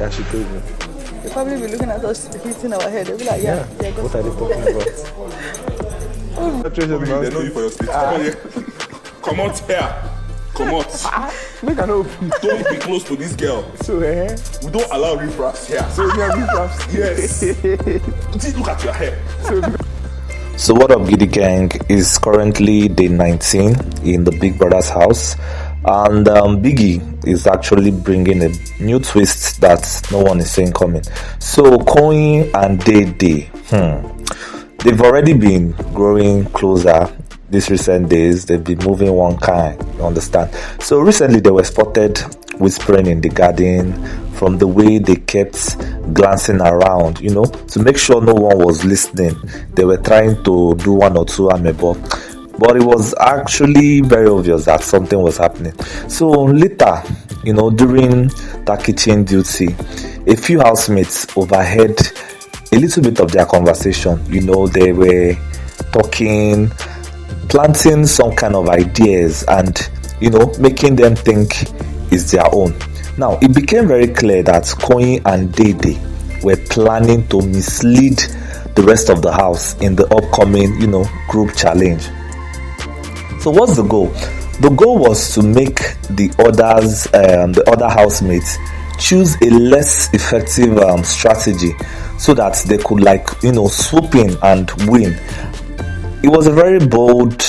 And she told me. They'll probably be looking at us hitting our head. They'll be like, yeah. What are they talking about? They know you for your state. Come out here. Come out. Make an open. Don't be close to this girl. So, We don't allow riffraffs here. So you have riffraffs? Yes. Just look at your hair. So what up, Giddy Gang? Is currently day 19 in the Big Brother's house, and Biggie is actually bringing a new twist that no one is seeing coming. So Koyin and Dede, they've already been growing closer these recent days. They've been moving one kind, you understand? So recently they were spotted whispering in the garden, from the way they kept glancing around, to make sure no one was listening. They were trying to do one or two amebo, but it was actually very obvious that something was happening. So later, during that kitchen duty, a few housemates overheard a little bit of their conversation. They were talking, planting some kind of ideas, and making them think is their own. Now, it became very clear that Koyin and Dede were planning to mislead the rest of the house in the upcoming, group challenge. So what's the goal? The goal was to make the other housemates choose a less effective strategy so that they could swoop in and win. It was a very bold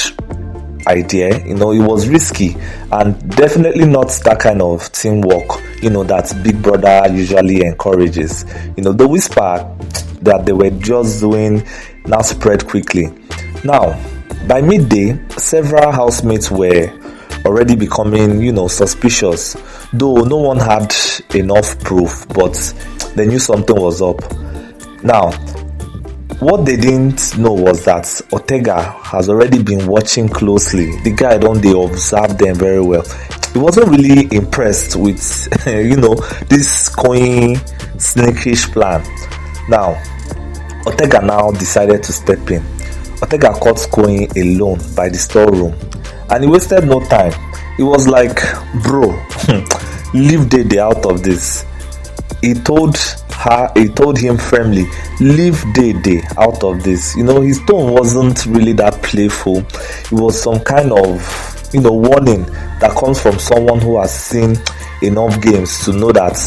idea, it was risky and definitely not that kind of teamwork, that Big Brother usually encourages. The whisper that they were just doing now spread quickly. Now, by midday, several housemates were already becoming, suspicious, though no one had enough proof, but they knew something was up. Now, what they didn't know was that Otega has already been watching closely. The guy they observed them very well. He wasn't really impressed with, this Koyin sneakish plan. Now, Otega now decided to step in. Otega caught Koyin alone by the storeroom, and he wasted no time. He was like, bro, leave Dede out of this. He told him firmly, leave Dede out of this. His tone wasn't really that playful. It was some kind of, warning that comes from someone who has seen enough games to know that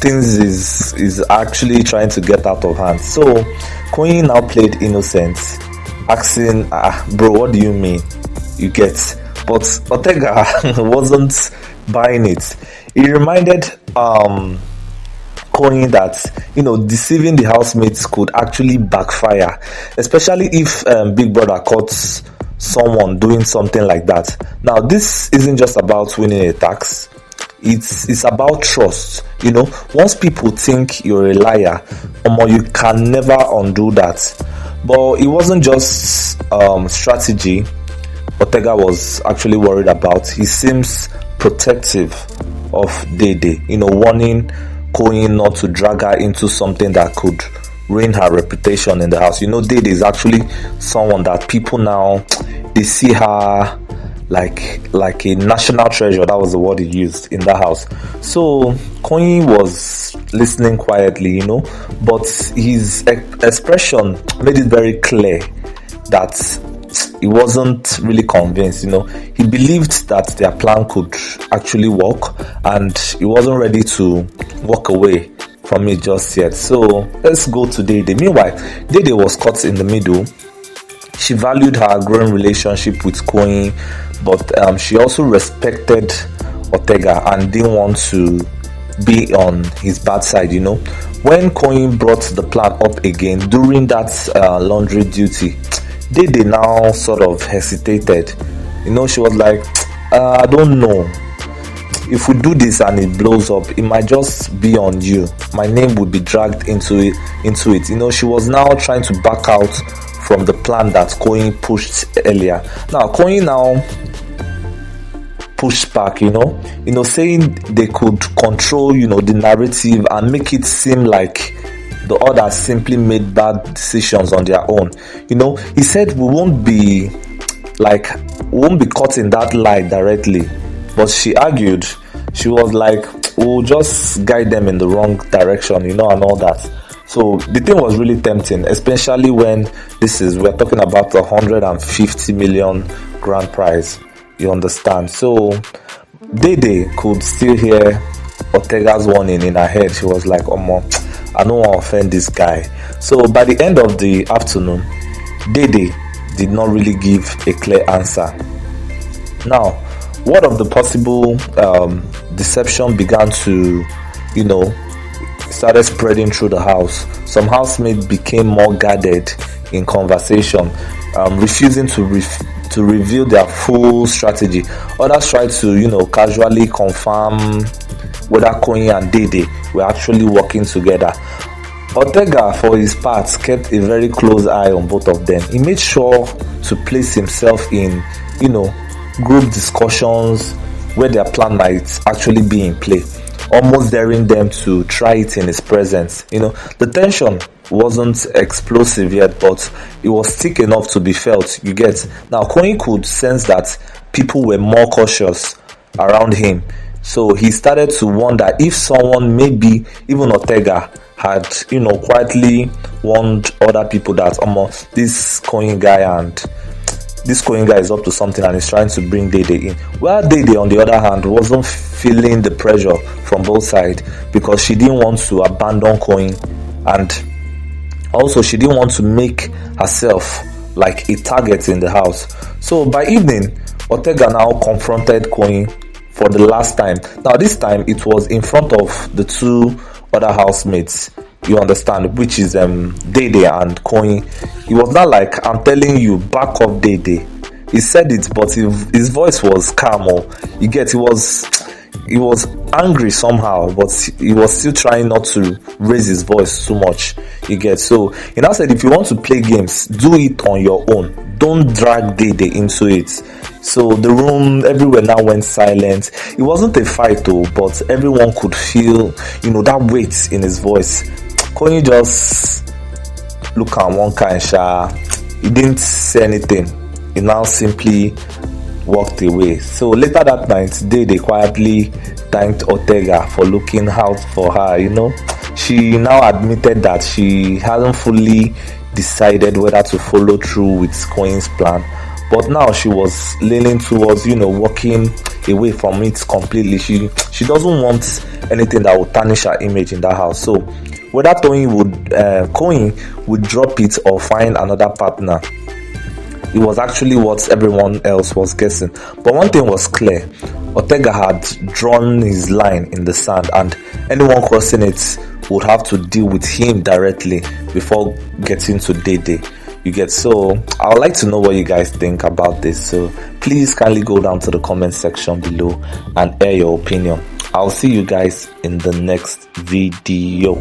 things is actually trying to get out of hand. So Koyin now played innocent, asking, bro, what do you mean? You get? But Otega wasn't buying it. He reminded Koyin that deceiving the housemates could actually backfire, especially if Big Brother caught someone doing something like that. Now, this isn't just about winning a tax. It's about trust. Once people think you're a liar, you can never undo that. But it wasn't just strategy Otega was actually worried about. He seems protective of Dede, warning Koyin not to drag her into something that could ruin her reputation in the house. Dede is actually someone that people now, they see her like a national treasure. That was the word he used in the house. So Koyin was listening quietly, but his expression made it very clear that he wasn't really convinced. He believed that their plan could actually work, and he wasn't ready to walk away from it just yet. So let's go to Dede. Meanwhile, Dede was caught in the middle. She valued her growing relationship with Koyin, but she also respected Otega and didn't want to be on his bad side. When Koyin brought the plan up again during that laundry duty, Dede now sort of hesitated. She was like, I don't know. If we do this and it blows up, it might just be on you. My name would be dragged into it. She was now trying to back out from the plan that Koyin pushed earlier. Now Koyin now pushed back, saying they could control, the narrative and make it seem like the others simply made bad decisions on their own. He said we won't be caught in that lie directly. But she argued, she was like, will just guide them in the wrong direction, and all that. So the thing was really tempting, especially when we're talking about 150 million grand prize. You understand? So Dede could still hear Otega's warning in her head. She was like, I don't want to offend this guy. So by the end of the afternoon, Dede did not really give a clear answer. Now, what of the possible deception began to, started spreading through the house. Some housemates became more guarded in conversation, refusing to reveal their full strategy. Others tried to, casually confirm whether Koyin and Dede were actually working together. Otega, for his part, kept a very close eye on both of them. He made sure to place himself in, group discussions where their plan might actually be in play, almost daring them to try it in his presence. The tension wasn't explosive yet, but it was thick enough to be felt. You get? Now, Koyin could sense that people were more cautious around him, so he started to wonder if someone, maybe even Otega, had quietly warned other people that this Koyin guy is up to something and is trying to bring Dede in. While Dede, on the other hand, wasn't feeling the pressure from both sides, because she didn't want to abandon Koyin, and also she didn't want to make herself like a target in the house. So by evening, Otega now confronted Koyin for the last time. Now this time it was in front of the two other housemates, you understand, which is Dede and Koyin. He was not like, I'm telling you, back off, Dede. He said it, but his voice was calm. You get? He was angry somehow, but he was still trying not to raise his voice too much. You get? So he now said, if you want to play games, do it on your own. Don't drag Dede into it. So the room, everywhere now went silent. It wasn't a fight though, but everyone could feel, that weight in his voice. Koyin just looked at one kind, he didn't say anything. He now simply walked away. So later that night, Dede quietly thanked Otega for looking out for her. She now admitted that she hadn't fully decided whether to follow through with Koyin's plan, but now she was leaning towards walking away from it completely. She doesn't want anything that would tarnish her image in that house. So whether Koyin would drop it or find another partner, it was actually what everyone else was guessing. But one thing was clear: Otega had drawn his line in the sand, and anyone crossing it would have to deal with him directly before getting to Dede. You get? So I would like to know what you guys think about this. So please kindly go down to the comment section below and air your opinion. I'll see you guys in the next video.